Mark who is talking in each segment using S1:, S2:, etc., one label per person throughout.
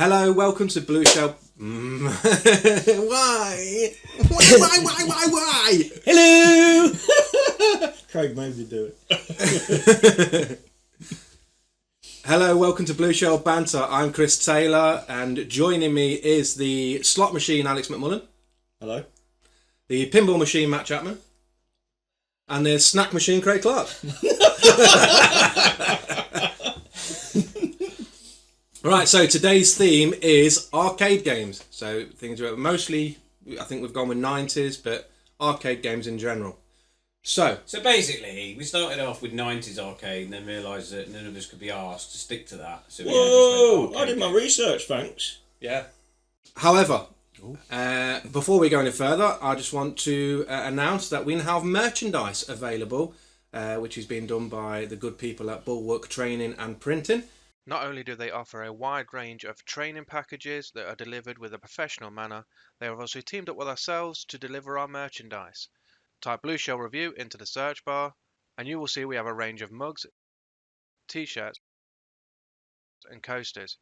S1: Hello, welcome to Blue Shell. Why? Why?
S2: Hello!
S3: Craig made me do it.
S1: Hello, welcome to Blue Shell Banter. I'm Chris Taylor, and joining me is the slot machine Alex McMullen.
S3: Hello.
S1: The pinball machine Matt Chapman. And the snack machine Craig Clark. Right, so today's theme is arcade games. So things are mostly, I think we've gone with 90s, but arcade games in general. So
S2: basically, we started off with 90s arcade and then realised that none of us could be asked to stick to that. So
S3: Whoa! I did my research, thanks.
S1: yeah. However, before we go any further, I just want to announce that we now have merchandise available, which is being done by the good people at Bulwark Training and Printing.
S4: Not only do they offer a wide range of training packages that are delivered with a professional manner, they have also teamed up with ourselves to deliver our merchandise. Type Blue Shell Review into the search bar and you will see we have a range of mugs, t-shirts and coasters,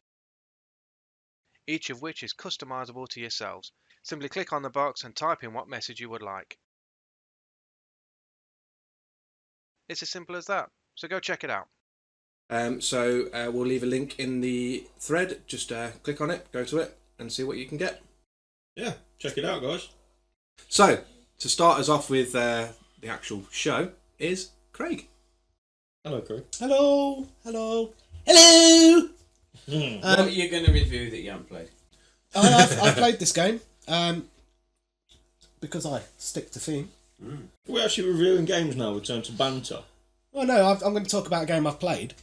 S4: each of which is customizable to yourselves. Simply click on the box and type in what message you would like. It's as simple as that, so go check it out.
S1: So we'll leave a link in the thread. Just click on it, go to it, and see what you can get.
S3: Yeah, check it out, guys.
S1: So, to start us off with the actual show is Craig.
S3: Hello, Craig.
S2: Hello! Hello! Hello!
S5: What are you going to review that you haven't played?
S2: I've played this game because I stick to theme.
S3: We're actually reviewing games now. We turn to banter.
S2: Well, no, I'm going to talk about a game I've played.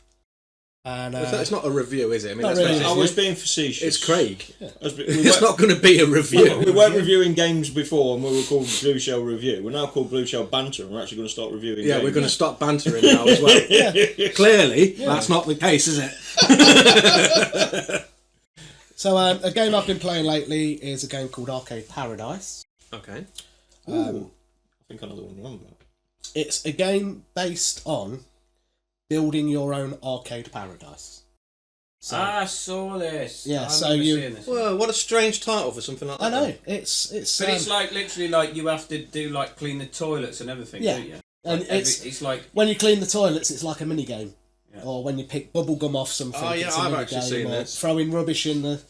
S2: And
S1: It's not a review, is it? I mean,
S2: Not
S1: let's
S2: really.
S1: face it,
S3: I was being facetious.
S1: it's Craig.
S2: Yeah.
S1: It's not going to be a review.
S3: We weren't reviewing games before, and we were called Blue Shell Review. We're now called Blue Shell Banter, and we're actually going to start reviewing games.
S1: We're going to stop bantering now as well. Clearly, that's not the case, is it?
S2: So a game I've been playing lately is a game called Arcade Paradise.
S1: Okay.
S3: Ooh, I think I know the one you're on about.
S2: It's a game based on building your own arcade paradise. So,
S5: I saw this.
S2: Yeah,
S5: I
S2: so
S5: remember
S2: you-
S5: seeing this.
S1: Well, what a strange title for something like that.
S2: I know
S1: then.
S2: it's
S5: But it's like literally like you have to do like clean the toilets and everything,
S2: Yeah.
S5: don't you?
S2: and
S5: Like,
S2: it's
S5: like
S2: when you clean the toilets, it's like a mini game,
S5: Yeah.
S2: or when you pick bubble gum off something.
S1: Oh, yeah,
S2: it's a
S1: I've
S2: mini
S1: actually
S2: game,
S1: seen
S2: or
S1: this.
S2: throwing rubbish in the.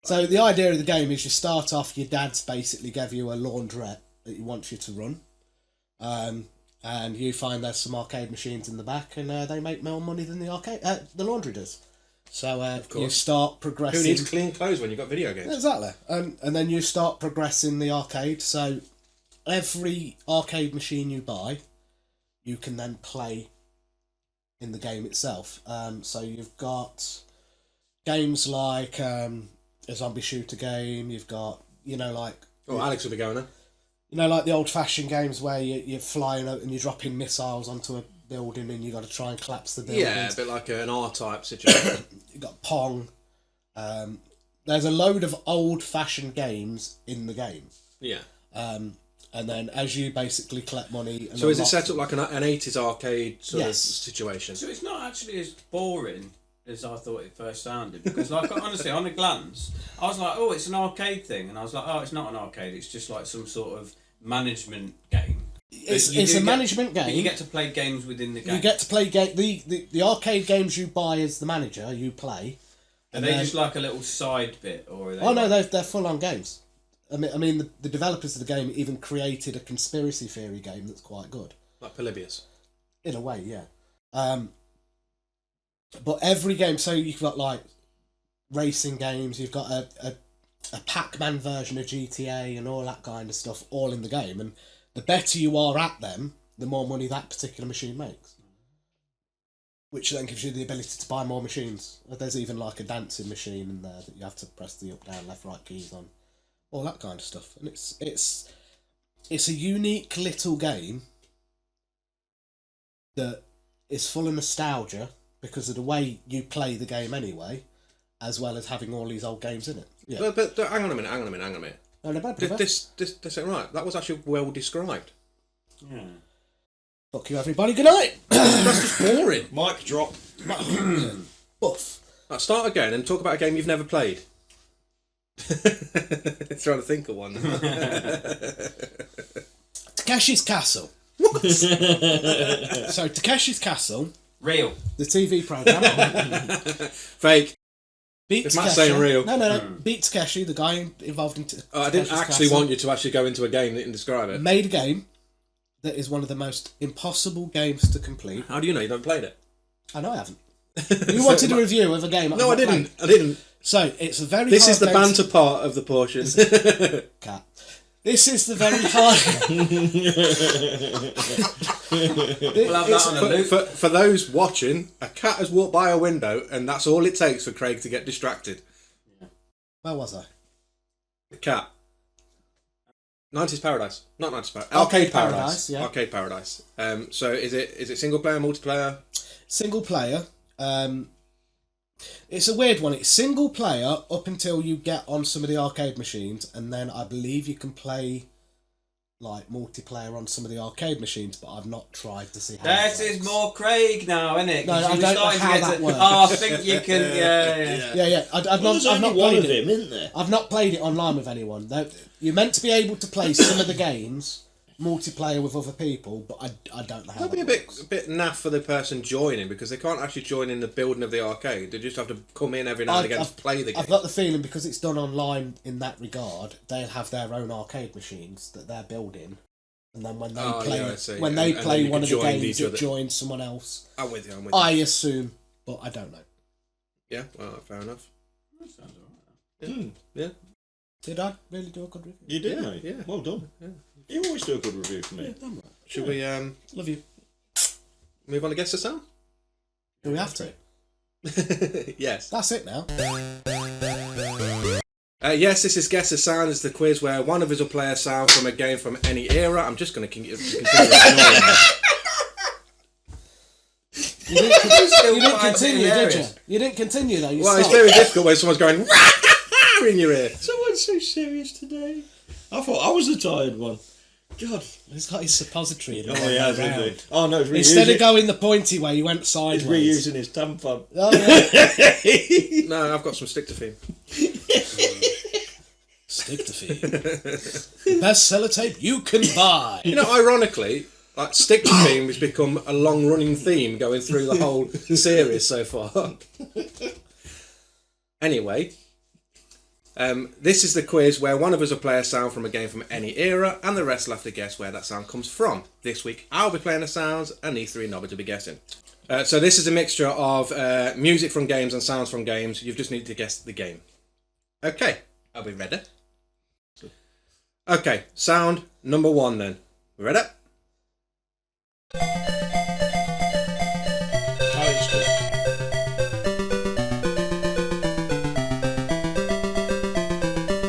S2: So the idea of the game is you start off. Your dad's basically gave you a laundrette that he wants you to run, and you find there's some arcade machines in the back, and they make more money than the laundry does. So you start progressing.
S1: Who needs clean clothes when you've got video games?
S2: Exactly. And then you start progressing the arcade. So every arcade machine you buy, you can then play in the game itself. So you've got games like a zombie shooter game. You've got, like...
S1: Oh, Alex will be going there.
S2: like the old-fashioned games where you're flying out and you're dropping missiles onto a building and you got to try and collapse the building.
S1: Yeah, a bit like an R-type situation.
S2: You've got Pong. There's a load of old-fashioned games in the game.
S1: Yeah.
S2: And then as you basically collect money... And
S1: So is it
S2: unlock
S1: set up
S2: them-
S1: like an 80s arcade sort of
S2: Yes.
S1: situation?
S5: So it's not actually as boring as I thought it first sounded, because like honestly, on a glance, I was like, oh, it's an arcade thing, and I was like, oh, it's not an arcade, it's just like some sort of management game.
S2: It's
S5: You
S2: a
S5: do
S2: management
S5: But
S2: game.
S5: you get to play games within the game.
S2: You get to play the arcade games you buy as the manager, you play.
S5: Are they just like a little side bit, or are they?
S2: Oh no, they're full-on games. I mean, the developers of the game even created a conspiracy theory game that's quite good.
S1: Like Polybius.
S2: In a way, yeah. But every game, so you've got like racing games, you've got a Pac-Man version of GTA and all that kind of stuff, all in the game. And the better you are at them, the more money that particular machine makes. Which then gives you the ability to buy more machines. There's even like a dancing machine in there that you have to press the up, down, left, right keys on. All that kind of stuff. And it's a unique little game that is full of nostalgia because of the way you play the game anyway, as well as having all these old games in it. Yeah.
S1: But hang on a minute.
S2: No, no, bad, brother.
S1: This ain't right. That was actually well described.
S5: Yeah.
S2: Fuck you, everybody. Good night.
S1: That's just boring.
S3: Mic drop.
S2: Buff.
S1: Right, start again and talk about a game you've never played. Trying to think of one.
S2: Takeshi's Castle. What? So Takeshi's Castle,
S5: Real.
S2: the TV program.
S1: Fake.
S2: Beat
S1: If
S2: Takeshi.
S1: Matt's saying real.
S2: No. Beat Takeshi, the guy involved in.
S1: I didn't
S2: Takeshi's
S1: actually
S2: Castle,
S1: want you to actually go into a game and describe it.
S2: made a game that is one of the most impossible games to complete.
S1: How do you know you haven't played it?
S2: I know I haven't. You wanted a review of a game.
S1: No, I
S2: I've not
S1: didn't.
S2: played.
S1: I didn't.
S2: So it's a very.
S1: This
S2: hard
S1: is the
S2: game to-
S1: banter part of the portion.
S2: Cat. This is the very hard.
S5: We'll have that on a loop.
S1: For those watching, a cat has walked by a window, and that's all it takes for Craig to get distracted.
S2: Where was I?
S1: The cat. 90s Paradise. Not 90s Paradise. Arcade Paradise.
S2: Yeah.
S1: Arcade Paradise. So is it single player, multiplayer?
S2: Single player. It's a weird one. It's single player up until you get on some of the arcade machines, and then I believe you can play like multiplayer on some of the arcade machines, but I've not tried to see how.
S5: This is more Craig now, isn't it?
S2: No, I don't know how that works.
S5: Oh, I think you can. Yeah.
S2: Yeah. I've
S3: There's
S2: not
S3: only one
S2: played
S3: of
S2: it.
S3: him, isn't there?
S2: I've not played it online with anyone. You're meant to be able to play some of the games multiplayer with other people, but I don't know how.
S1: That'd be
S2: that
S1: a
S2: works.
S1: bit naff for the person joining, because they can't actually join in the building of the arcade. They just have to come in every now and again to play the game.
S2: I've got the feeling because it's done online in that regard, they'll have their own arcade machines that they're building, and then when they play,
S1: yeah, I see.
S2: when they
S1: And
S2: play
S1: then you
S2: one
S1: can
S2: of the
S1: join
S2: games,
S1: each
S2: it
S1: other.
S2: joins someone else.
S1: I'm with you.
S2: I assume, but I don't know.
S1: Yeah, well, fair enough.
S5: That sounds alright.
S1: Yeah.
S2: Did I really do a good review?
S3: You did,
S1: Yeah,
S3: mate.
S1: yeah.
S3: Well done.
S1: Yeah.
S3: You always do a good review for me.
S2: Damn right.
S1: Should we
S2: Love you.
S1: move on to Guess the Sound?
S2: Do we have to?
S1: Yes.
S2: That's it now.
S1: Yes, this is Guess the Sound. It's the quiz where one of us will play a sound from a game from any era. I'm just going to continue ignoring that.
S2: You didn't
S5: find it
S2: continue, did you?
S5: hilarious.
S2: You didn't continue though. You
S1: Well, it's
S2: stopped.
S1: very difficult when someone's going in your ear.
S3: Someone's so serious today. I thought I was the tired one. God.
S2: He's got his suppository in
S3: Oh, he has,
S2: round.
S3: isn't he? Oh, no, he's reusing,
S2: Instead of going the pointy way, he went
S3: he's
S2: sideways.
S3: reusing his tampon.
S2: Oh, yeah.
S1: No, I've got some stick to theme.
S2: Stick to feed. Best sellotape you can buy.
S1: You know, ironically, like stick to theme has become a long-running theme going through the whole series so far. Anyway, this is the quiz where one of us will play a sound from a game from any era, and the rest will have to guess where that sound comes from. This week, I'll be playing the sounds, and these three nobbers will be guessing. So this is a mixture of music from games and sounds from games. You just need to guess the game. Okay, are we ready? Okay, sound number one then. We ready?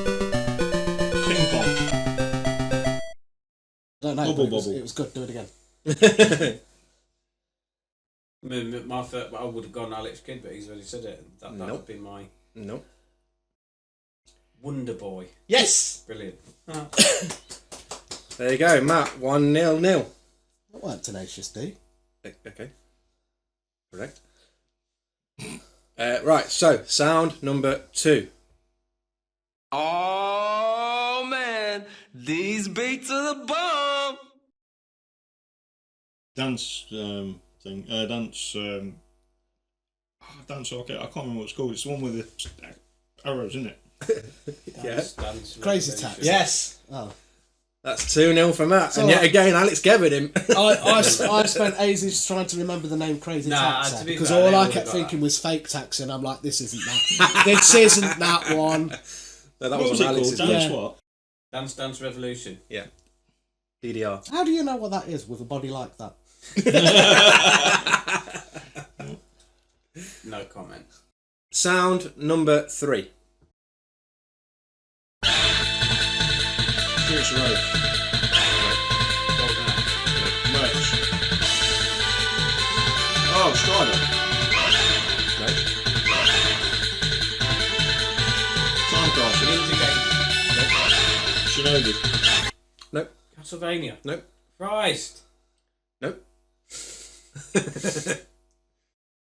S3: Ping pong.
S2: I don't know.
S3: Bubble,
S2: but it
S3: bubble.
S2: was good. Do it again.
S5: My first, I would have gone Alex Kidd, but he's already said it. That would have been my
S1: No.
S5: Wonder Boy.
S1: Yes!
S5: Brilliant.
S1: There you go, Matt. 1-0.
S2: That weren't Tenacious D.
S1: Okay. Correct. Right, so sound number two.
S6: Oh man, these beats are the bomb.
S3: Dance thing. Dance okay. I can't remember what it's called. It's the one with the arrows, isn't it?
S5: Dance
S2: Crazy
S5: Revolution.
S2: Taxi.
S1: Yes.
S2: Oh.
S1: That's 2-0 for Matt.
S2: So
S1: and yet
S2: what?
S1: again, Alex gave him.
S2: I spent ages trying to remember the name Crazy Taxi
S5: to be
S2: because
S5: fair,
S2: all
S5: they
S2: I
S5: all
S2: kept
S5: got
S2: thinking
S5: that.
S2: was Fake Taxi, and I'm like, this isn't that. This isn't that one.
S1: No, that
S3: What was
S1: was
S3: it
S1: Alex's.
S3: called? Dance
S2: Yeah.
S3: what?
S5: Dance Revolution.
S1: Yeah. DDR.
S2: How do you know what that is with a body like that?
S5: No comment.
S1: Sound number three.
S3: Streets Road.
S5: Golden Axe.
S3: Merch. Oh, Strider.
S1: No.
S3: Time Castle.
S5: Ninja Game.
S3: Shinobi.
S1: Nope.
S5: Castlevania.
S1: Nope.
S5: Christ.
S1: Nope.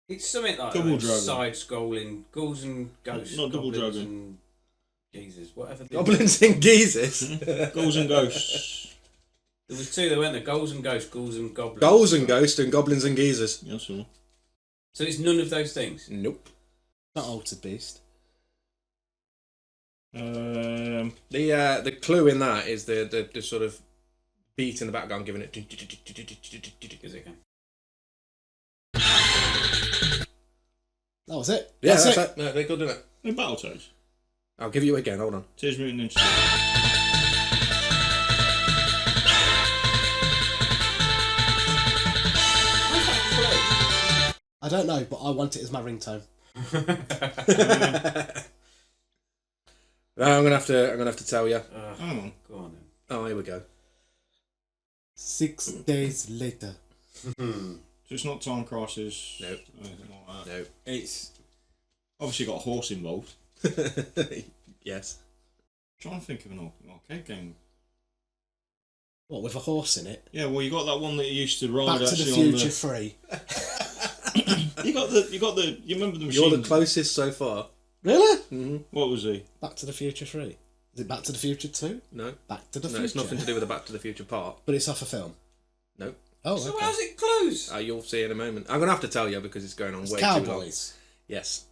S5: It's something like
S3: Double Dragon.
S5: side-scrolling ghouls and ghosts.
S3: Not Double
S5: goblins
S3: Dragon.
S5: and Jesus, whatever.
S1: Goblins and geezers.
S3: Ghouls and Ghosts.
S5: There was two that went there. Ghouls and Ghosts, Ghouls and Goblins.
S1: Ghouls and ghosts and goblins and geezers.
S3: Yes, sir.
S5: So it's none of those things.
S1: Nope.
S2: Not Altered Beast.
S1: The clue in that is the sort of beat in the background giving it.
S5: Is it?
S2: That was it.
S1: Yeah,
S2: that's it.
S1: it. No, they're good, isn't it?
S3: In Battletoads.
S1: I'll give you it again. Hold on.
S3: Teenage Mutant Ninja Turtles.
S2: I don't know, but I want it as my ringtone.
S1: No, I'm gonna have to tell you.
S3: Hang on.
S5: Go on then.
S1: Oh, here we go.
S2: 6 days later.
S3: So it's not Time Crisis.
S1: Nope.
S3: Anything like that.
S1: No.
S3: It's obviously got a horse involved.
S1: Yes.
S3: I'm trying to think of an arcade game.
S2: What, with a horse in it?
S3: Yeah, well, you got that one that you used to ride
S2: Back to
S3: actually
S2: the
S3: on
S2: Future 3.
S3: You remember the machine?
S1: You're the closest so far.
S2: Really?
S1: Mm-hmm.
S3: What was he?
S2: Back to the Future 3. Is it Back to the Future 2?
S1: No.
S2: Back to the
S1: No,
S2: Future.
S1: it's nothing to do with the Back to the Future part.
S2: But it's off a film.
S1: No.
S2: Oh,
S5: So
S2: okay.
S5: how's it close?
S1: You'll see in a moment. I'm gonna have to tell you because it's going on
S2: It's
S1: way too long.
S2: Cowboys.
S1: Yes.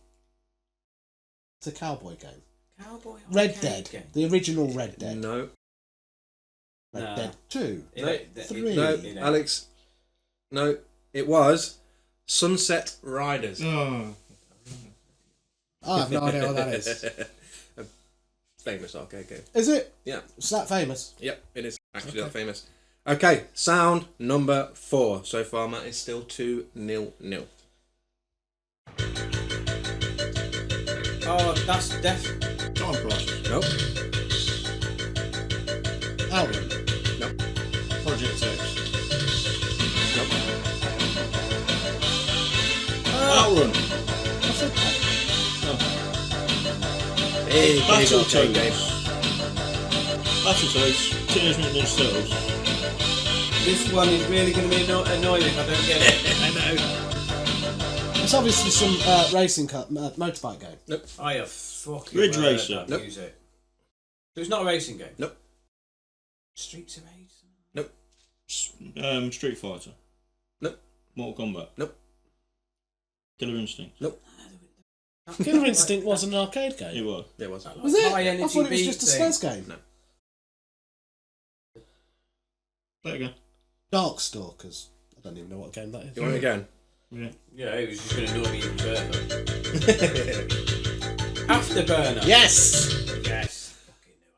S2: It's a cowboy game.
S5: Cowboy
S2: Red
S5: arcade
S2: Dead.
S5: game.
S2: The original Red Dead.
S1: No.
S2: Red
S5: No.
S2: Dead 2.
S5: It-
S1: No,
S5: it-
S1: Alex. No, it was Sunset Riders.
S3: Oh.
S2: I have no idea what that is.
S1: A famous arcade game.
S2: Is it?
S1: Yeah.
S2: It's that famous.
S1: Yep, it is actually
S2: Okay.
S1: that famous. Okay, sound number 4. So far, Matt is still 2-0.
S5: Oh, that's Death.
S3: Time Crisis.
S1: Nope.
S2: Outrun.
S1: Nope.
S3: Project X.
S1: Nope.
S3: Outrun.
S2: I said that.
S1: Big arcade game.
S3: Battletoads. Teenage Mutant Ninja Turtles.
S5: This one is really going to be annoying if I don't get it.
S1: I know.
S2: It's obviously some racing car, motorbike game.
S5: I have fucking
S3: Ridge
S5: heard
S3: Racer.
S5: that
S1: Nope.
S5: music. So it's not a racing game?
S1: Nope.
S5: Streets of Rage?
S3: Street Fighter.
S1: Nope.
S3: Mortal Kombat.
S1: Nope.
S3: Killer Instinct.
S2: Killer Instinct was an arcade
S3: It
S2: game.
S3: was.
S1: There was.
S2: Was it?
S5: High
S2: I
S5: energy
S2: thought it was
S5: beat
S2: just a
S5: thing.
S2: SNES game.
S1: No.
S3: Play it again.
S2: Darkstalkers. I don't even know what game that is.
S1: You want it again?
S3: Yeah.
S5: Yeah, it was just going to annoy me even further. Afterburner.
S2: Yes!
S5: Yes. Fucking knew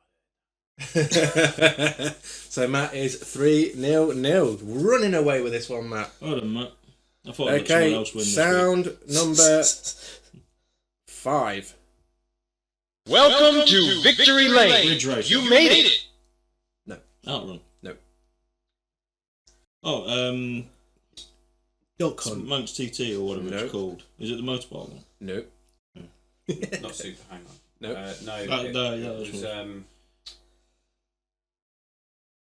S5: it.
S1: So Matt is 3-0. Running away with this one, Matt.
S3: Hold on, Matt. I thought I'd let someone
S1: Okay,
S3: else win this
S1: sound number 5.
S7: Welcome to Victory
S3: week.
S7: Lane.
S3: Ridge Racer.
S7: You made it.
S3: Outrun.
S1: No.
S3: Oh,
S2: Duck Hunt.
S3: Manx TT or whatever
S1: No.
S3: it's called. Is it the motorbike one?
S1: No.
S5: Not Super, hang on.
S1: No.
S5: No,
S3: yeah,
S5: it
S3: that's
S5: was
S3: right.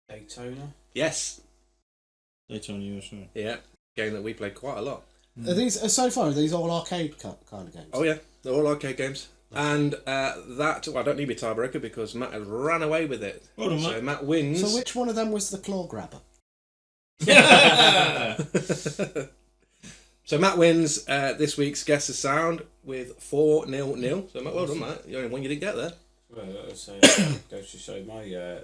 S5: Daytona.
S1: Yes.
S3: Daytona USA.
S1: Yeah. Game that we played quite a lot.
S2: Are these so far? Are these all arcade kind of games?
S1: Oh yeah, they're all arcade games. And that I don't need to be tiebreaker because Matt has ran away with it.
S3: Hold on,
S1: So
S3: Matt.
S1: Matt wins.
S2: So which one of them was the claw grabber?
S1: So Matt wins this week's Guess the Sound with 4-0. So Matt, well done, Matt. You're the one you didn't get there.
S5: Well, goes to show my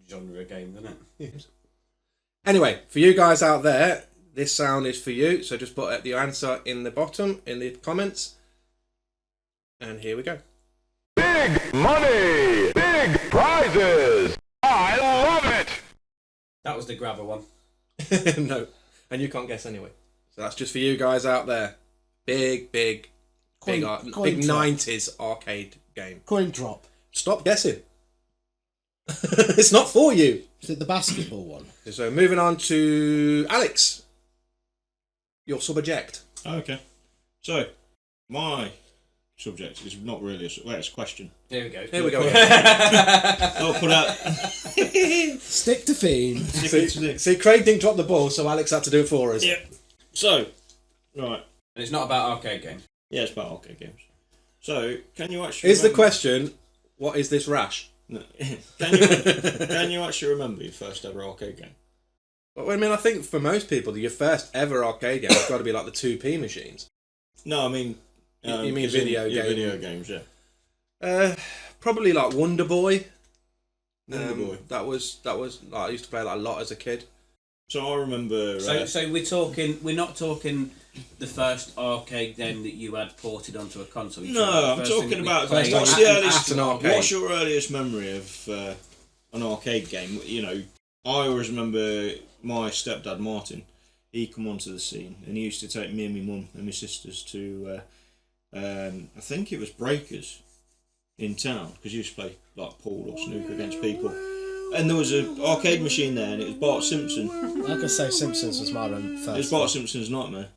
S5: genre game, doesn't it?
S1: Anyway, for you guys out there, this sound is for you. So just put the answer in the bottom in the comments. And here we go.
S7: Big money. Big prizes. I love it.
S5: That was the grabber one.
S1: No, and you can't guess anyway. So that's just for you guys out there. Big
S2: Coin
S1: 90s arcade game.
S2: Coin drop.
S1: Stop guessing. It's not for you.
S2: Is it the basketball one?
S1: So moving on to Alex. Your subject.
S3: Okay. So, my subject is not really it's a question.
S5: Here we go.
S1: Here we go.
S3: I'll put out.
S2: Stick to theme.
S1: See, Craig didn't drop the ball, so Alex had to do it for us.
S3: Yep. So, right.
S5: And it's not about arcade games.
S3: Yeah, it's about arcade games. So, can you actually
S1: Is the
S3: remember-
S1: question, What is this rash?
S3: No. Can you actually remember your first ever arcade game?
S1: Well, I mean, I think for most people, your first ever arcade game has got to be like the 2p machines.
S3: No, I mean...
S1: you mean video games?
S3: Video games, yeah.
S1: Probably like Wonder Boy.
S3: Wonder Boy.
S1: That was like, I used to play that a lot as a kid.
S3: So I remember...
S5: So we're not talking the first arcade game that you had ported onto a console.
S3: No, I'm talking about... What's your earliest memory of an arcade game? You know, I always remember my stepdad, Martin. He come onto the scene and he used to take me and my mum and my sisters to... I think it was Breakers in town, because you used to play like pool or snooker against people, and there was an arcade machine there, and it was Bart Simpson.
S2: I could say Simpsons was my first.
S3: It was Bart Simpson's Nightmare.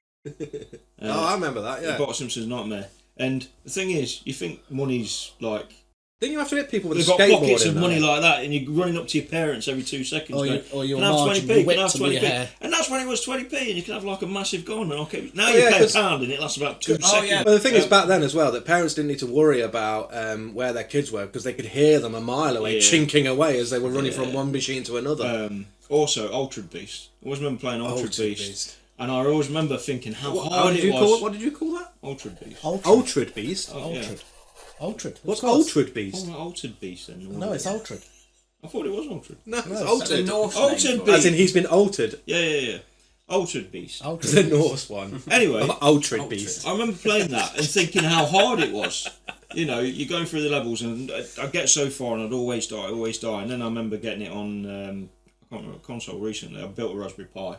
S1: I remember that. Yeah,
S3: Bart Simpson's Nightmare. And the thing is, you think money's like...
S1: Didn't you have to hit people with
S3: They've
S1: a
S3: got
S1: skateboard
S3: pockets
S1: in
S3: of money
S1: there?
S3: like that, and you're running up to your parents every 2 seconds.
S2: Or your
S3: can I have
S2: margin,
S3: 20p?
S2: your
S3: Can I have
S2: whips and your
S3: 20p?
S2: hair.
S3: And that's when it was 20p, and you can have like a massive gun. And okay, now
S1: Oh,
S3: you
S1: yeah,
S3: pay a
S1: 'cause-
S3: pound, and it lasts about 2 seconds.
S5: yeah.
S1: Well, the thing is back then as well that parents didn't need to worry about where their kids were, because they could hear them a mile away chinking away as they were running from one machine to another.
S3: Also, Altered Beast. I always remember playing Altered Beast. And I always remember thinking how hard it was.
S1: What did you call that?
S3: Altered Beast.
S1: Altered Beast.
S3: Oh, yeah.
S2: Altered.
S1: What's Altered Beast?
S3: Oh, Altered Beast then.
S2: No, it's Altered.
S3: I thought it was Altered.
S1: No, it's
S5: That's a
S1: altered.
S5: Norse
S3: Altered
S5: name for it.
S3: Beast.
S1: As in, he's been altered.
S3: Yeah. Altered Beast.
S1: It's a Norse one.
S3: Anyway,
S1: Altered Beast.
S3: I remember playing that and thinking how hard it was. You know, you're going through the levels, and I'd get so far and I'd always die. And then I remember getting it on, I can't remember, a console recently. I built a Raspberry Pi,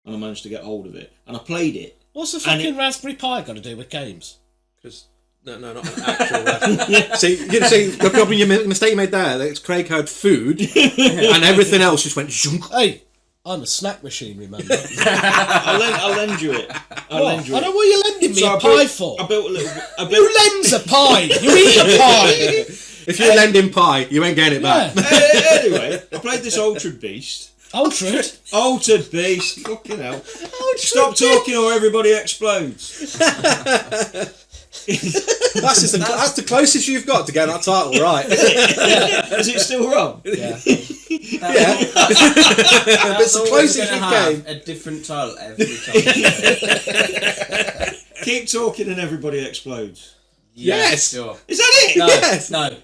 S3: and I managed to get hold of it. And I played it.
S2: What's the fucking Raspberry Pi got to do with games?
S1: Because no, not an actual Raspberry. See, the mistake you made there. That Craig had food, and everything else just went zhunk.
S2: Hey, I'm a snack machine, remember?
S3: I'll lend you it.
S2: I don't know what you're lending me
S3: So
S2: a pie for.
S3: I built a little...
S2: Who lends a pie? You eat a pie!
S1: If you lend him pie, you ain't getting it back.
S3: Anyway, I played this Altered Beast.
S2: Altered?
S3: Altered Beast. Fucking hell. Stop talking or everybody explodes.
S1: That's the closest you've got to getting that title right.
S3: Is it still wrong?
S2: Yeah.
S1: It's the closest you came.
S5: A different title every time.
S3: Keep talking and everybody explodes.
S1: Yes.
S5: Sure.
S3: Is that it?
S5: No,
S1: Yes.
S5: no.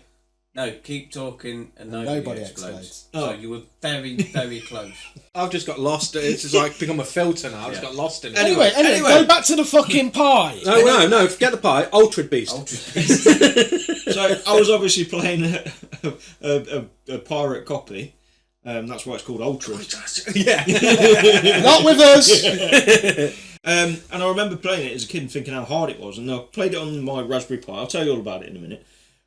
S5: Keep talking and nobody explodes.
S2: explodes.
S5: So you were very, very close.
S1: I've just got lost. It's just like become a filter now. I've just got lost in it.
S2: Anyway, go back to the fucking pie.
S1: No, forget the pie. Altered Beast.
S3: So I was obviously playing a pirate copy. That's why it's called Altered.
S1: Yeah.
S2: Not with us.
S3: And I remember playing it as a kid and thinking how hard it was. And I played it on my Raspberry Pi. I'll tell you all about it in a minute.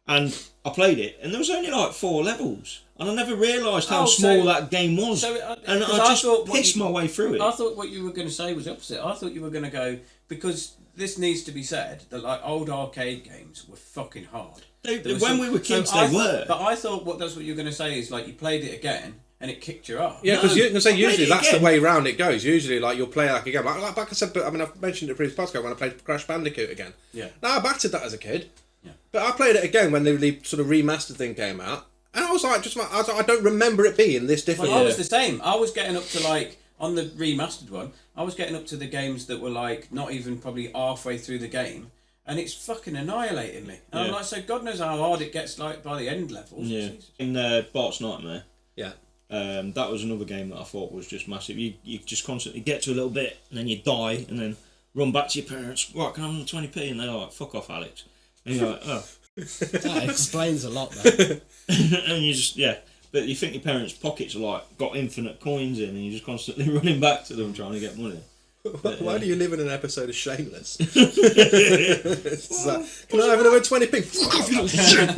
S3: And I played it, and there was only like 4 levels. And I never realised how small that game was. And I just pissed my way through it.
S5: I thought what you were going to say was the opposite. I thought you were going to go, because this needs to be said, that like old arcade games were fucking hard.
S3: When we were kids, they were.
S5: But I thought that's what you were going to say is like you played it again and it kicked your ass.
S1: Yeah, because
S3: No,
S1: you can say
S3: I played
S1: usually
S3: it
S1: that's
S3: again.
S1: the way round it goes. Usually, like you'll play like a game. Like I said, but I mean, I've mentioned it in the previous podcast when I played Crash Bandicoot again.
S5: Yeah.
S1: Now I battered that as a kid.
S5: Yeah.
S1: But I played it again when the sort of remastered thing came out, and I was like, I don't remember it being this different.
S5: Well, I was the same. I was getting up to like on the remastered one. I was getting up to the games that were like not even probably halfway through the game, and it's fucking annihilating me. And I'm like, so God knows how hard it gets like by the end levels.
S3: Yeah.
S5: Jesus.
S3: In Bart's Nightmare.
S1: Yeah.
S3: That was another game that I thought was just massive. You just constantly get to a little bit, and then you die, and then run back to your parents. Right, can I have 20p? And they're like, fuck off, Alex. And you're like, oh.
S2: That explains a lot, though.
S3: And you just, but you think your parents' pockets are like got infinite coins in, and you're just constantly running back to them trying to get money.
S1: Why do you live in an episode of Shameless? It's like, can I have another 20p? Fuck off, you little shit.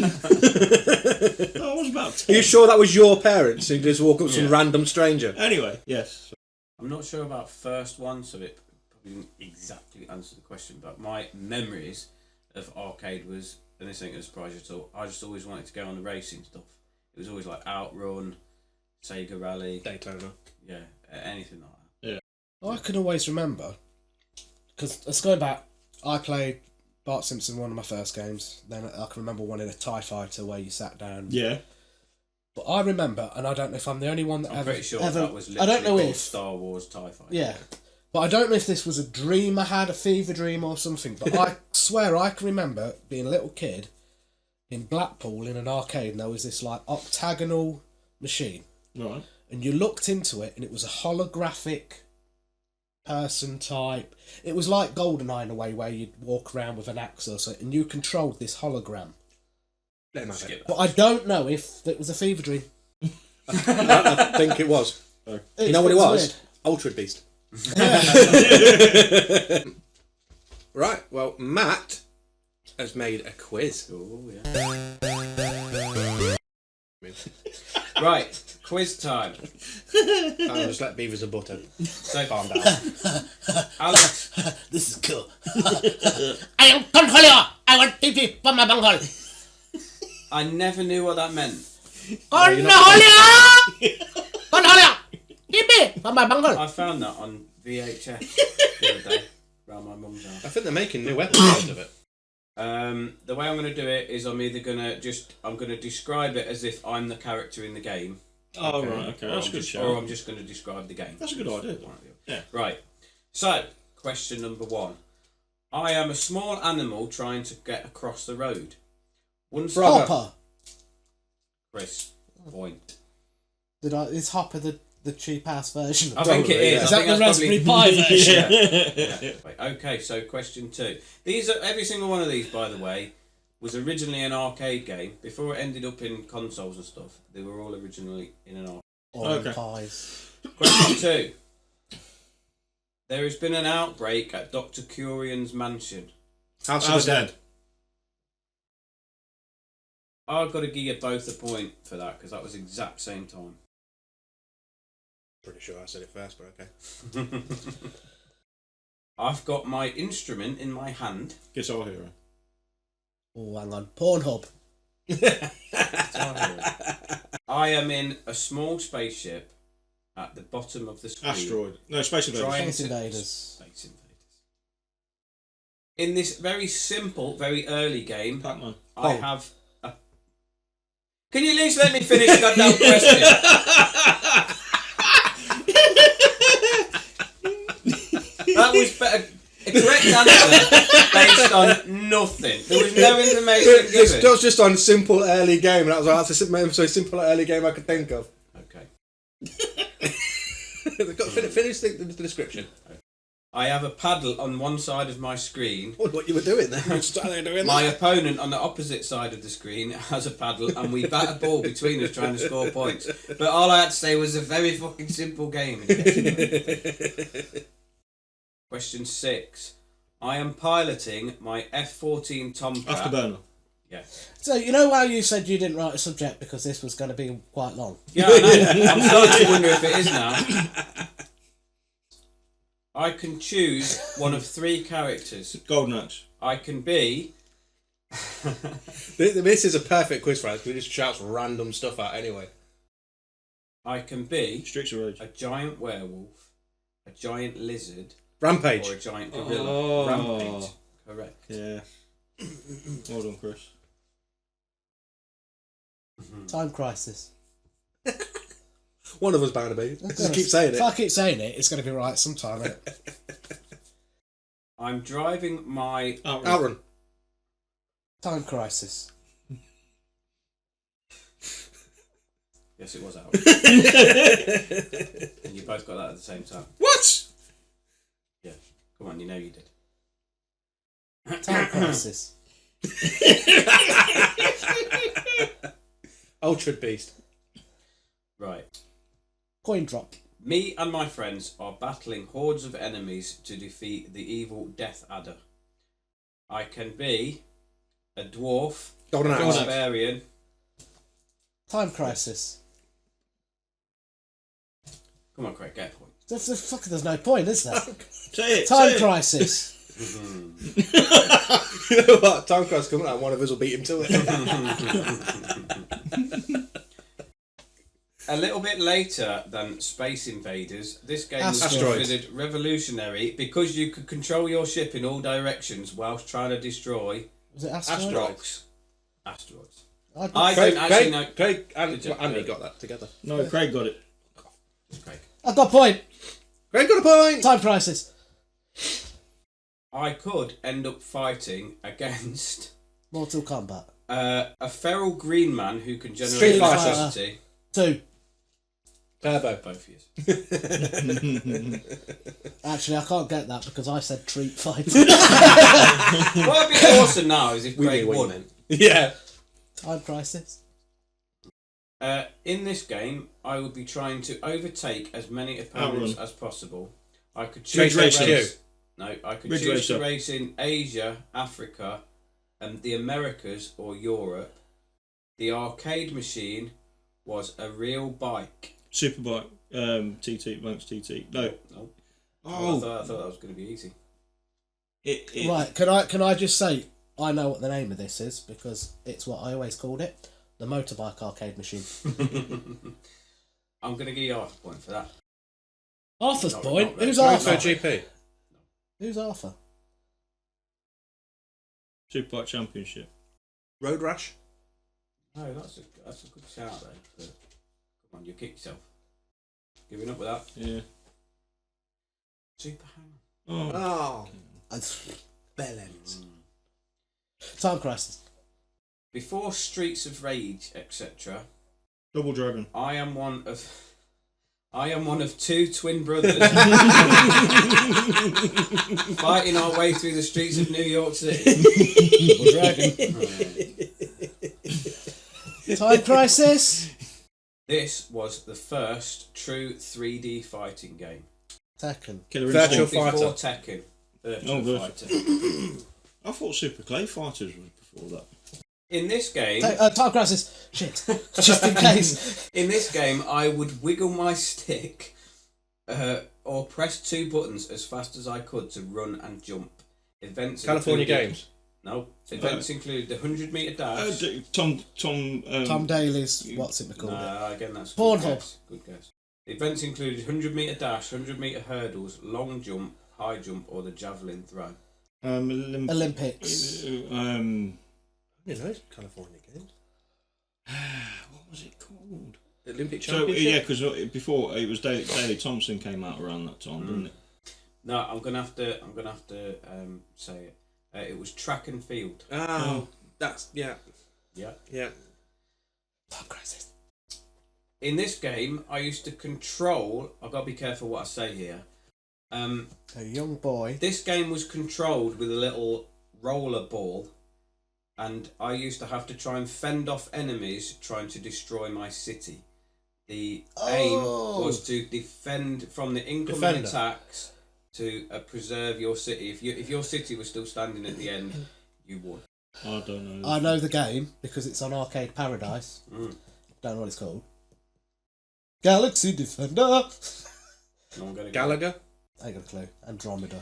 S3: I was about
S1: Are
S3: 10.
S1: you sure that was your parents who just walk up to some
S3: Yeah.
S1: random stranger?
S3: Anyway, yes.
S5: I'm not sure about first one, so it probably didn't exactly answer the question. But my memories of arcade was, and this ain't gonna surprise you at all, I just always wanted to go on the racing stuff. It was always like Outrun, Sega Rally,
S1: Daytona.
S5: yeah, anything like that.
S2: I can always remember, because let's go back, I played Bart Simpson, one of my first games. Then I can remember one in a TIE Fighter where you sat down.
S3: Yeah.
S2: But I remember, and I don't know if I'm the only one that
S5: I'm pretty sure
S2: ever,
S5: that was
S2: I don't know
S5: literally
S2: if
S5: Star Wars TIE Fighter.
S2: Yeah. But I don't know if this was a dream I had, a fever dream or something, but I swear I can remember being a little kid in Blackpool in an arcade, and there was this like octagonal machine.
S3: Right.
S2: And you looked into it and it was a holographic person type. It was like GoldenEye in a way where you'd walk around with an axe or something and you controlled this hologram.
S1: Let him have it.
S2: But I don't know if it was a fever dream.
S1: I think it was. You know what it was?
S2: Weird.
S1: Ultra Beast. Right, well, Matt has made a quiz.
S5: Oh, yeah. Right, quiz time.
S1: I'll just let Beavers a butter.
S5: So,
S1: Calm down.
S5: Alex,
S2: This is cool. I am Conholio. I want pee from my bunghole.
S5: I never knew what that meant.
S2: Conholio! Conholio! Pee from my bunghole.
S5: I found that on VHS the other day around my mum's house.
S1: I think they're making new episodes of it.
S5: The way I'm going to do it is I'm either going to describe it as if I'm the character in the game.
S3: Oh, right, okay. That's a good show.
S5: Or I'm just going to describe the game.
S3: That's a good idea. Yeah.
S5: Right. So, question number 1. I am a small animal trying to get across the road.
S2: Hopper.
S5: Chris, point.
S2: Is Hopper the cheap ass version?
S5: I think it is.
S2: Is that the Raspberry Pi version?
S5: Yeah. Right, okay, so question 2. Every single one of these, by the way, was originally an arcade game. Before it ended up in consoles and stuff, they were all originally in an arcade.
S2: Or pies.
S5: Question 2. There has been an outbreak at Dr. Curian's mansion.
S1: House of the Dead.
S5: I've got to give you both a point for that, because that was exact same time.
S1: Pretty sure I said it first, but okay.
S5: I've got my instrument in my hand.
S3: Guitar Hero.
S2: Oh, hang on. Pornhub.
S5: I am in a small spaceship at the bottom of the screen.
S3: Asteroid. No, Space Invaders.
S2: Space Invaders.
S5: Space Invaders. In this very simple, very early game,
S3: Pac-Man.
S5: I have a... Can you at least let me finish the goddamn question? That was a correct answer based on nothing. There was no information given.
S1: That was just on simple early game, and that was that's a simple early game I could think of.
S5: Okay.
S1: Finish the description.
S5: I have a paddle on one side of my screen.
S1: What you were doing there? You were standing there doing
S5: My
S1: that.
S5: opponent on the opposite side of the screen has a paddle, and we bat a ball between us trying to score points. But all I had to say was a very fucking simple game. Question 6. I am piloting my F-14 Tomcat.
S3: Afterburner.
S5: Yeah.
S2: So, you know how you said you didn't write a subject because this was going to be quite long?
S5: Yeah, I know. I'm starting to wonder if it is now. I can choose one of 3 characters.
S3: Golden Axe.
S5: I can be...
S1: This is a perfect quiz for us because we just shouts random stuff out anyway.
S5: I can be
S3: Streets of Rage.
S5: a giant werewolf, a giant lizard,
S1: Rampage.
S5: or a giant gorilla.
S3: Oh.
S5: Rampage. Correct.
S3: Yeah. Well done, Chris.
S2: Time Crisis.
S1: One of us bound to be. Just keep saying
S2: If
S1: it.
S2: I keep saying it, it's going to be right sometime. Isn't it?
S5: I'm driving my...
S1: Outrun.
S2: Time Crisis.
S5: Yes, it was out. And you both got that at the same time.
S1: What?
S5: Yeah. Come on, you know you did.
S2: Time Crisis.
S1: Ultra Beast.
S5: Right.
S2: Coin drop.
S5: Me and my friends are battling hordes of enemies to defeat the evil Death Adder. I can be a dwarf,
S1: Golden
S5: a
S1: Axe.
S5: barbarian.
S2: Time Crisis.
S5: Come on, Craig, get a point.
S2: There's no point, is there?
S3: Say it.
S2: Time
S3: say
S2: Crisis.
S1: You know what? Time Crisis coming out, one of us will beat him to it.
S5: A little bit later than Space Invaders, this game was
S1: Asteroids.
S5: considered revolutionary because you could control your ship in all directions whilst trying to destroy
S2: Was it asteroids?
S5: asteroids.
S2: I
S5: don't actually know.
S1: Craig and
S5: Did you?
S1: Andy got that together.
S3: No, Craig got it.
S5: Craig.
S2: I've got a point.
S1: Craig got a point!
S2: Time crisis.
S5: I could end up fighting against
S2: Mortal Kombat.
S5: a feral green man who can generate
S1: Street Fighter.
S5: electricity.
S2: 2.
S5: Turbo. Both years.
S2: Actually, I can't get that because I said Treat Fighter.
S5: What would be awesome now is if
S1: We
S5: Craig
S1: knew what you
S5: won.
S1: meant. Yeah.
S2: Time crisis.
S5: In this game, I would be trying to overtake as many opponents
S3: Outrun.
S5: as possible. I could
S1: Ridge
S5: choose to
S1: Racer.
S5: race. No, I could
S3: Ridge
S5: choose to
S3: Racer.
S5: race in Asia, Africa, and the Americas or Europe. The arcade machine was a real bike.
S3: Superbike. TT. Monks TT. No.
S5: No.
S3: Oh.
S5: I thought that was going to be easy.
S3: It,
S2: Right, can I just say I know what the name of this is because it's what I always called it. The motorbike arcade machine.
S5: I'm going to give you half a point for that.
S2: Arthur's
S5: Not-
S2: point?
S5: not really.
S2: Who's
S1: Moto
S2: Arthur?
S1: GP.
S2: Who's Arthur?
S3: Superbike Championship.
S1: Road Rash.
S5: No, that's a good shout though. But come on, you kick yourself. Giving up with that.
S3: Yeah.
S5: Super Hammer.
S3: Oh.
S1: Oh. Bellends.
S2: Time crisis.
S5: Before Streets of Rage, etc.,
S3: Double Dragon.
S5: I am one of two twin brothers fighting our way through the streets of New York City.
S2: Time crisis.
S5: This was the first true 3D fighting game.
S2: Tekken.
S3: Killer
S1: Virtual
S3: Instinct.
S1: Fighter.
S5: Before Tekken. Virtual
S3: Virtual.
S5: Fighter.
S3: I thought Super Clay Fighters was before that.
S5: In this game,
S2: Time crisis. Shit. Just in case.
S5: in this game, I would wiggle my stick or press two buttons as fast as I could to run and jump. Events
S1: California
S5: included-
S1: Games.
S5: No. Events include the 100-meter dash.
S3: Tom.
S2: Daly's. What's it called?
S5: No, again, that's
S2: Pornhub.
S5: good guess. Good guess. The events included 100-meter dash, 100-meter hurdles, long jump, high jump, or the javelin throw.
S2: Olympics.
S1: You know, California Games.
S3: What was it called?
S1: Olympic
S3: So
S1: Championship.
S3: yeah, because before it was Daley Thompson came out around that time, didn't it?
S5: No, I'm gonna have to say it. It was track and field.
S1: Oh, that's yeah.
S5: Yeah.
S1: Yeah.
S2: Time crisis.
S5: In this game, I used to control. I've got to be careful what I say here.
S2: A young boy.
S5: This game was controlled with a little roller ball, and I used to have to try and fend off enemies trying to destroy my city. The aim was to defend from the incoming
S1: Defender.
S5: attacks to preserve your city. If your city was still standing at the end, you won.
S3: I don't know.
S2: I know the game because it's on Arcade Paradise.
S5: Mm.
S2: Don't know what it's called. Galaxy Defender.
S5: No one gonna
S1: Gallagher.
S2: I ain't got a clue. Andromeda.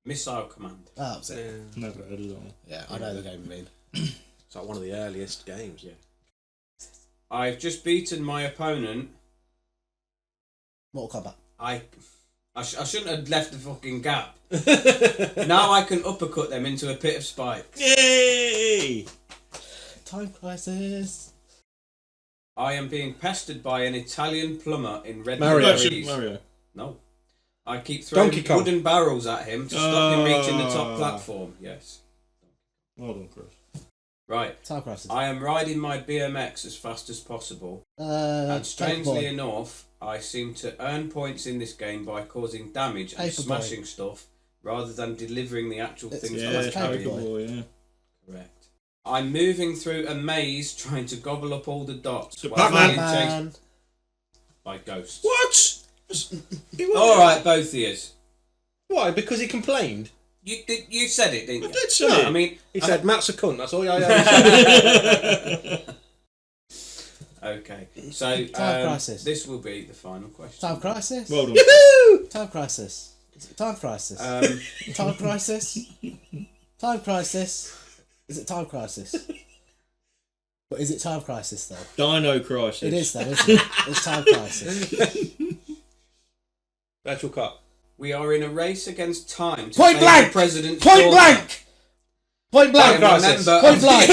S5: Missile Command.
S2: Ah, that was it.
S3: Never heard of that one.
S2: Yeah, I know the game you mean.
S1: It's like one of the earliest games.
S5: Yeah. I've just beaten my opponent.
S2: Mortal Kombat.
S5: I shouldn't have left the fucking gap. Now I can uppercut them into a pit of spikes.
S3: Yay!
S2: Time crisis.
S5: I am being pestered by an Italian plumber in Red
S1: Mario.
S5: Dead.
S3: Mario.
S5: No. I keep throwing
S1: Donkey Kong.
S5: wooden barrels at him to stop him reaching the top platform. Yes.
S3: Well done, Chris.
S5: Right.
S2: Time crisis.
S5: I am riding my BMX as fast as possible. And strangely
S2: Paperboy.
S5: enough, I seem to earn points in this game by causing damage and
S2: Paperboy.
S5: smashing stuff rather than delivering the actual
S2: It's-
S5: things
S3: Yeah,
S5: that I'm
S2: Paperboy.
S5: carrying.
S3: Paperboy, yeah.
S5: Correct. I'm moving through a maze trying to gobble up all the dots
S3: So
S5: while
S1: Batman.
S5: being chased
S2: Man.
S5: by ghosts.
S3: What?
S5: Alright, both of yous.
S1: Why? Because he complained.
S5: You said it, didn't you?
S3: I did say
S5: No,
S3: it.
S5: I mean,
S1: He said, "Matt's a cunt." That's all I heard.
S5: okay. So
S2: Time crisis.
S5: this will be the final question.
S2: Time crisis.
S3: Well done.
S2: Time crisis. Is it time crisis?
S5: Um,
S2: Time crisis. Time crisis. Is it time crisis? But is it Time Crisis though?
S3: Dino Crisis.
S2: It is though, isn't it? It's Time Crisis.
S1: Virtual Cop.
S5: We are in a race against time to
S2: Point
S5: save
S2: blank!
S5: the president's
S2: Point
S5: daughter.
S2: blank! Point blank!
S5: I am a member
S2: Point
S5: of
S2: blank!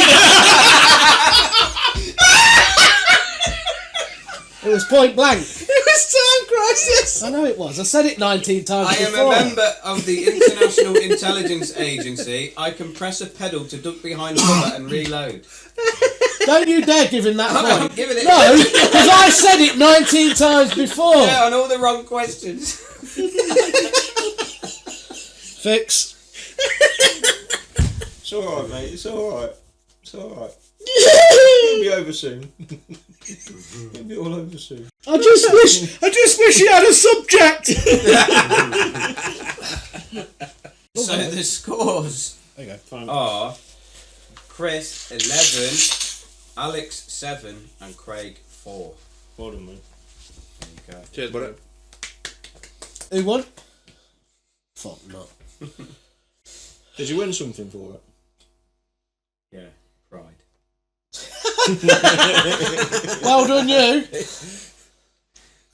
S2: It was Point Blank.
S1: It was Time Crisis.
S2: I know it was. I said it 19 times
S5: I am
S2: before.
S5: a member of the International Intelligence Agency. I can press a pedal to duck behind cover and reload.
S2: Don't you dare give him that
S5: I'm
S2: point.
S5: giving it.
S2: No, because I said it 19 times before.
S5: Yeah, on all the wrong questions.
S2: Fix.
S3: It's alright, mate. It's alright. It's alright. It'll be over soon. It'll be all over soon.
S2: I just wish he had a subject.
S5: So the scores
S2: There you go.
S5: are Chris 11, Alex 7, and Craig 4.
S3: Hold on, mate.
S5: There you go.
S1: Cheers, buddy.
S2: Who won? Fuck not.
S3: Did you win something for it?
S5: Yeah, pride.
S2: Well done, you.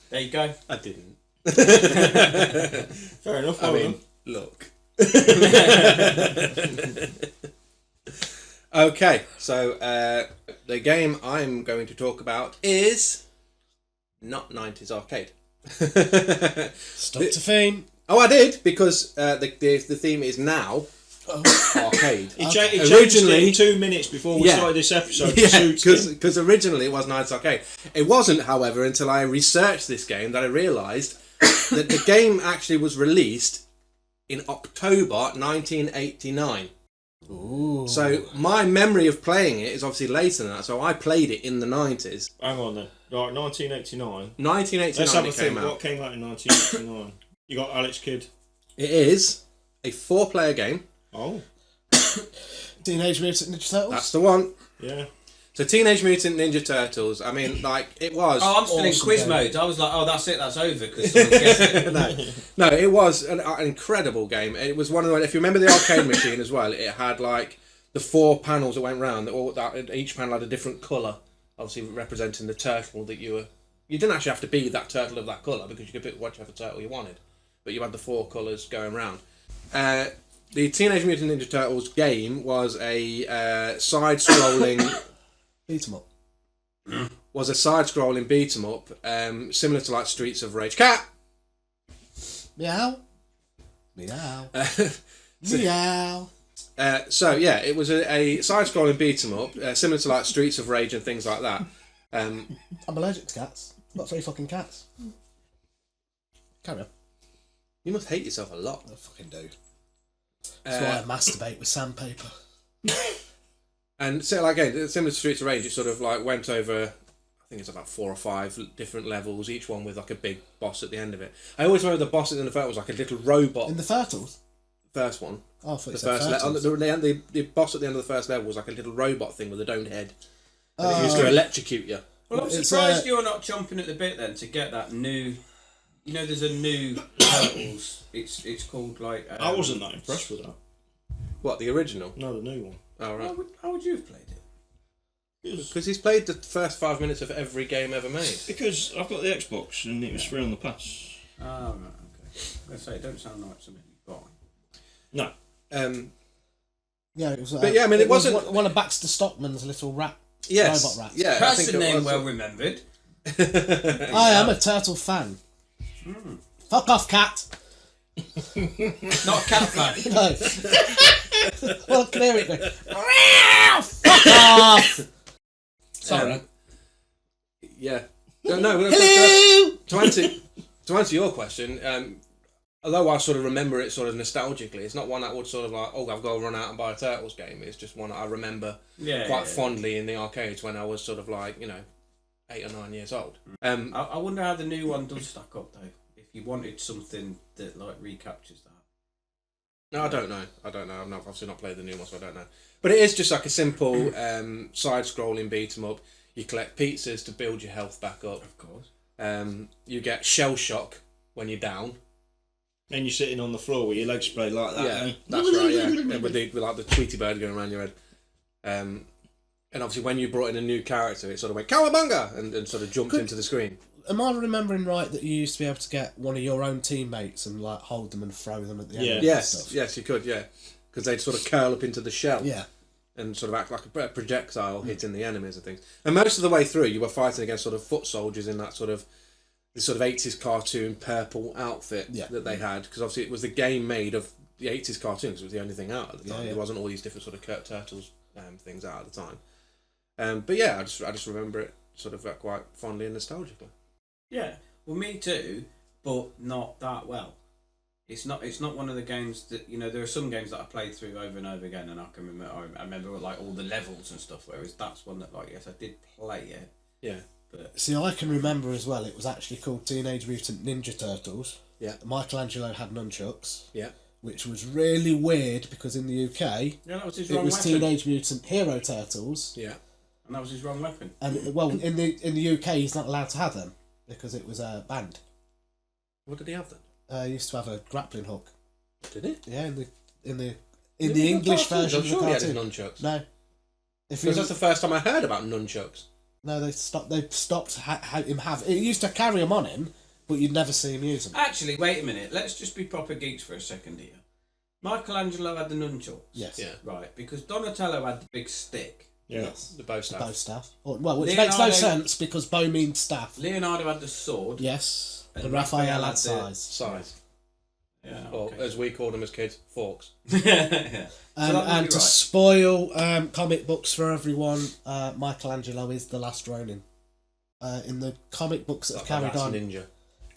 S5: There you go.
S1: I didn't.
S3: Fair enough.
S1: I
S3: Well
S1: mean,
S3: done.
S1: look. Okay, so the game I'm going to talk about is not 90s arcade.
S2: Stuck to theme.
S1: Oh, I did, because the theme is now arcade.
S3: He changed
S1: Originally-
S3: it in 2 minutes before we
S1: Yeah.
S3: started this episode.
S1: Yeah,
S3: to suit him.
S1: because originally it was 90s arcade. It wasn't, however, until I researched this game that I realised that the game actually was released in October 1989.
S2: Ooh.
S1: So my memory of playing it is obviously later than that. So I played it in the 90s.
S3: Hang on then. Right, 1989.
S1: 1989
S3: Let's have a
S1: it came
S3: think.
S1: out.
S3: What came out in 1989? You got Alex Kidd.
S1: It is a 4-player game.
S3: Oh,
S2: Teenage Mutant Ninja Turtles.
S1: That's the one.
S3: yeah.
S1: So Teenage Mutant Ninja Turtles. I mean, like, it was.
S5: Oh, I'm still in
S2: Awesome
S5: quiz
S2: game.
S5: mode. I was like, oh, that's it, that's over, because someone guessed it.
S1: No, it was an incredible game. It was one of the. If you remember the arcade machine as well, it had like the 4 panels that went round. Each panel had a different colour, obviously representing the turtle that you were. You didn't actually have to be that turtle of that colour because you could pick whichever turtle you wanted, but you had the 4 colours going round. The Teenage Mutant Ninja Turtles game was a side-scrolling.
S2: Beat 'em up.
S1: Was a side-scrolling beat 'em up, similar to like Streets of Rage. Cat.
S2: Meow. Meow. Meow.
S1: So yeah, it was a side-scrolling beat 'em up, similar to like Streets of Rage and things like that.
S2: I'm allergic to cats. I've got 3 fucking cats. Carry on.
S1: You must hate yourself a lot.
S2: I fucking do. That's why I
S1: Uh,
S2: masturbate with sandpaper.
S1: and so like again, similar to Streets of Rage, it sort of like went over. I think it's about 4 or 5 different levels, each one with like a big boss at the end of it. I always remember the boss at the end of it was like a little robot.
S2: In the Turtles?
S1: First one.
S2: Oh, I thought you
S1: The
S2: said
S1: first
S2: Turtles.
S1: the boss at the end of the first level was like a little robot thing with a domed head. And it
S2: Oh.
S1: used to electrocute you.
S5: Well, I'm
S2: It's,
S5: surprised you're not chomping at the bit then to get that new. You know, there's a new Turtles. It's called like.
S3: I wasn't that impressed with that.
S1: What, the original?
S3: No, the new one.
S1: Oh, right.
S5: How would you have played it?
S1: Because he's played the first 5 minutes of every game ever made.
S3: Because I've got the Xbox and it was free on the pass.
S5: Oh, right, okay. I was going to say, it don't sound like something you buy.
S3: No.
S2: Yeah, it was.
S1: But yeah, I mean, it
S2: was
S1: wasn't-
S2: one of Baxter Stockman's little rat.
S1: Yes.
S2: Robot rats.
S1: Yeah, I
S5: That's
S1: think
S5: a
S1: it
S5: name
S1: was.
S5: well remembered.
S2: I am a turtle fan. Fuck off, cat.
S5: Not a cat fan.
S2: No. Well, can hear it go. Fuck off. Sorry.
S1: Yeah. No.
S2: Hello.
S1: To answer your question, although I sort of remember it sort of nostalgically, it's not one that would sort of like, oh, I've got to run out and buy a Turtles game. It's just one that I remember quite fondly in the arcades when I was sort of like, 8 or 9 years old.
S5: I wonder how the new one does stack up though. If you wanted something that like recaptures that.
S1: No, I don't know. I've obviously not played the new one, so I don't know. But it is just like a simple side-scrolling beat 'em up. You collect pizzas to build your health back up.
S5: Of course.
S1: You get shell shock when you're down.
S3: And you're sitting on the floor with your legs spread like that.
S1: Yeah,
S3: eh?
S1: that's right. Yeah, with like the Tweety Bird going around your head. And obviously, when you brought in a new character, it sort of went cowabunga and sort of jumped into the screen.
S2: Am I remembering right that you used to be able to get one of your own teammates and like hold them and throw them at the end?
S1: Yes, you could, because they'd sort of curl up into the shell.
S2: Yeah.
S1: And sort of act like a projectile hitting the enemies and things. And most of the way through, you were fighting against sort of foot soldiers in that sort of 80s cartoon purple outfit that they had, because obviously it was the game made of the 80s cartoons. It was the only thing out at the time. There wasn't all these different sort of Kurt Turtles things out at the time. But yeah, I just remember it sort of quite fondly and nostalgically.
S5: Yeah, well, me too, but not that well. It's not one of the games that, you know, there are some games that I played through over and over again, and I remember like all the levels and stuff. Whereas that's one that, like, yes, I did play it.
S1: Yeah.
S5: But
S2: see, I can remember as well. It was actually called Teenage Mutant Ninja Turtles.
S1: Yeah.
S2: Michelangelo had nunchucks.
S1: Yeah.
S2: Which was really weird because in the UK,
S5: that was his
S2: it
S5: wrong
S2: was
S5: weapon.
S2: Teenage Mutant Hero Turtles.
S1: Yeah.
S5: And that was his wrong weapon.
S2: And well, in the UK, he's not allowed to have them because it was banned.
S1: What did he have then?
S2: He used to have a grappling hook.
S1: Did he?
S2: Yeah, in the English version of the
S1: he had his
S2: cartoon.
S1: nunchucks.
S2: No.
S1: Because that's the first time I heard about nunchucks.
S2: No, they stopped him have. It used to carry him on him, but you'd never see him use them.
S5: Actually, wait a minute. Let's just be proper geeks for a second here. Michelangelo had the nunchucks.
S2: Yes.
S1: Yeah.
S5: Right, because Donatello had the big stick.
S3: Yeah.
S2: Yes.
S1: The bow
S2: The
S1: staff.
S2: bow staff. Which makes no sense because bow means staff.
S5: Leonardo had the sword.
S2: Yes.
S5: And
S2: And Raphael
S5: Raphael
S2: had
S5: had the-
S2: size.
S1: Size.
S5: Yeah.
S1: Or,
S5: Okay.
S1: as we called them as kids, forks.
S5: Yeah.
S2: And
S5: that would be
S2: to
S5: right.
S2: spoil comic books for everyone, Michelangelo is the last Ronin. In the comic books that have carried
S1: That's
S2: on,
S1: ninja.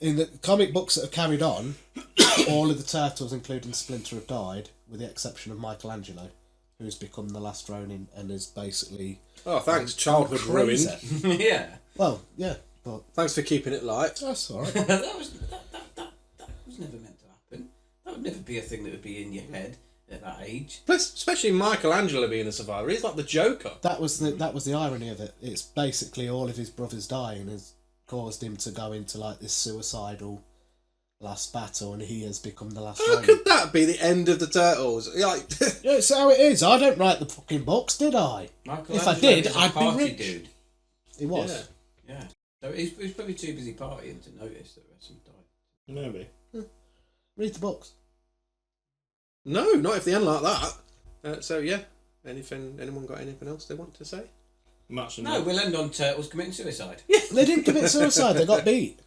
S2: in the comic books that have carried on, all of the turtles, including Splinter, have died, with the exception of Michelangelo, who's become the last Ronin and is basically.
S1: Oh, thanks. Childhood
S2: crazy.
S1: ruined.
S5: Yeah.
S2: Well, yeah, but
S1: Thanks for keeping it light.
S2: that's all right.
S5: that was never meant to happen. That would never be a thing that would be in your head at that age.
S1: Plus, especially Michelangelo being the survivor. He's like the Joker.
S2: That was the irony of it. It's basically all of his brothers dying has caused him to go into like this suicidal last battle, and he has become the last.
S1: How
S2: Ronin.
S1: could that be the end of the Turtles? Like,
S2: Yeah, it's how it is. I don't write the fucking books, did I?
S5: Michelangelo
S2: did,
S5: was a
S2: I'd be
S5: party
S2: rich.
S5: dude.
S2: It was.
S1: Yeah.
S5: Yeah. So he's probably too busy partying to notice that the rest of them died.
S3: Maybe.
S2: Read the books.
S1: No, not if they end like that. So yeah, anyone got anything else they want to say?
S3: Match and
S5: No, we'll end on turtles committing suicide.
S2: They didn't commit suicide. They got beat.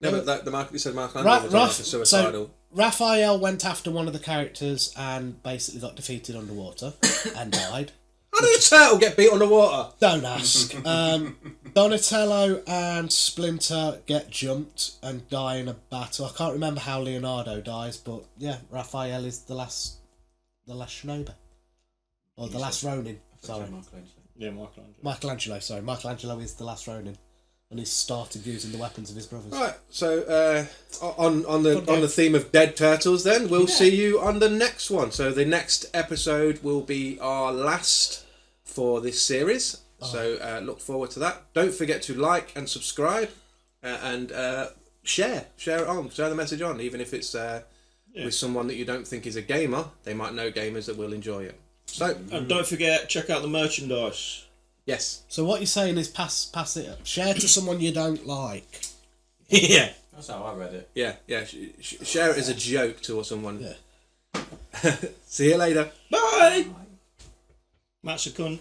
S1: No, but you said Michelangelo was like a suicidal.
S2: So Raphael went after one of the characters and basically got defeated underwater and died.
S1: How did a turtle get beat underwater?
S2: Don't ask. Donatello and Splinter get jumped and die in a battle. I can't remember how Leonardo dies, but yeah, Raphael is the last Shinobi. Or the last Ronin. Sorry.
S3: Yeah, Michelangelo.
S2: Michelangelo, sorry. Michelangelo is the last Ronin. And he's started using the weapons of his brothers.
S1: Right. So on the theme of dead turtles, then we'll see you on the next one. So the next episode will be our last for this series. So look forward to that. Don't forget to like and subscribe and share it on. Share the message on, even if it's with someone that you don't think is a gamer. They might know gamers that will enjoy it. So
S3: And don't forget, check out the merchandise.
S1: yes.
S2: So what you're saying is pass it up. Share to someone you don't like.
S1: Yeah.
S5: That's how I read it.
S1: Yeah. Share it as a joke to someone.
S2: Yeah.
S1: See you later.
S3: Bye! Matt's a cunt.